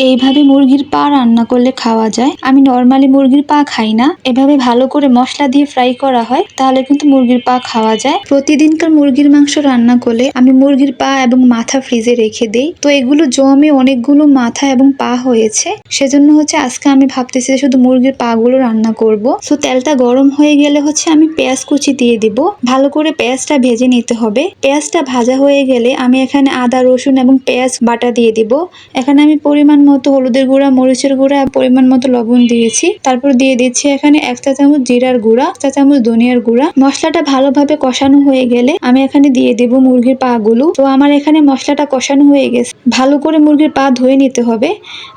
এইভাবে মুরগির পা রান্না করলে খাওয়া যায়। আমি নর্মালি মুরগির পা খাই না, এভাবে ভালো করে মশলা দিয়ে ফ্রাই করা হয়, তাহলে কিন্তু মুরগির পা খাওয়া যায়। প্রতিদিনকার মুরগির মাংস রান্না করলে আমি মুরগির পা এবং মাথা ফ্রিজে রেখে দেই, তো এগুলো জমে অনেকগুলো মাথা এবং পা হয়েছে, সেজন্য আজকে আমি ভাবতেছি যে শুধু মুরগির পা গুলো রান্না করব। তো তেলটা গরম হয়ে গেলে আমি পেঁয়াজ কুচি দিয়ে দিব। ভালো করে পেঁয়াজটা ভেজে নিতে হবে। পেঁয়াজটা ভাজা হয়ে গেলে আমি এখানে আদা রসুন এবং পেঁয়াজ বাটা দিয়ে দিব। এখানে আমি পরিমাণ মতো হলুদের গুঁড়া, মরিচের গুঁড়া, পরিমাণ মতো লবণ দিয়েছি। তারপর দিয়ে দিচ্ছি এখানে 1 চা চামচ জিরার গুঁড়া, 1 চা চামচ ধনিয়ার গুঁড়া। মশলাটা ভালোভাবে কষানো হয়ে গেলে আমি এখানে দিয়ে দেব মুরগির পা গুলো। তো আমার এখানে মশলাটা কষানো হয়ে গেছে। ভালো করে মুরগির পা ধুয়ে নিতে হবে।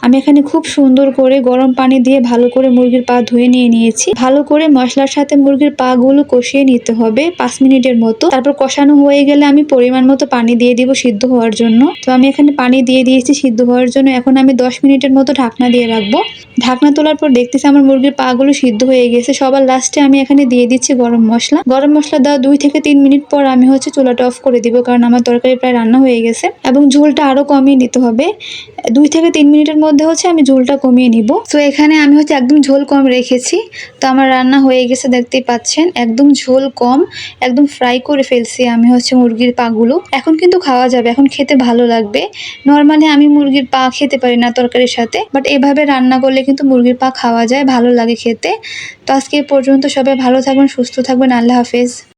আমি এখানে খুব সুন্দর করে গরম পানি দিয়ে ভালো করে মুরগির পা ধুয়ে নিয়েছি। ভালো করে মশলার সাথে মুরগির পা গুলো কষিয়ে নিতে হবে 5 মিনিটের মতো। তারপর কষানো হয়ে গেলে আমি পরিমাণ মতো পানি দিয়ে দিব সিদ্ধ হওয়ার জন্য। তো আমি এখানে পানি দিয়ে দিয়েছি সিদ্ধ হওয়ার জন্য। এখন আমি 10 মিনিটের মতো ঢাকনা দিয়ে রাখবো। ঢাকনা তোলার পর দেখতেছি আমার মুরগির পা গুলো সিদ্ধ হয়ে গেছে। সবার লাস্টে আমি এখানে দিয়ে দিচ্ছি গরম মশলা। গরম মশলা দেওয়া 2 থেকে 3 মিনিট পর আমি চুলাটা অফ করে দিব, কারণ আমার তরকারি প্রায় রান্না হয়ে গেছে এবং ঝোলটা আরো কমিয়ে নিতে হবে। 2 থেকে 3 মিনিটের মধ্যে আমি ঝোলটা কমিয়ে নিব। তো এখানে আমি একদম ঝোল কম রেখেছি। তো আমার রান্না হয়ে গেছে, দেখতেই পাচ্ছেন একদম ঝোল কম, একদম ফ্রাই করে ফেলছি আমি মুরগির পা গুলো। এখন কিন্তু খাওয়া যাবে, এখন খেতে ভালো লাগবে। নর্মালি আমি মুরগির পা খেতে পারি না তরকারির সাথে, বাট এভাবে রান্না করলে কিন্তু মুরগির পা খাওয়া যায়, ভালো লাগে খেতে। তো আজকে এই পর্যন্ত, সবাই ভালো থাকবেন, সুস্থ থাকবেন, আল্লাহ হাফেজ।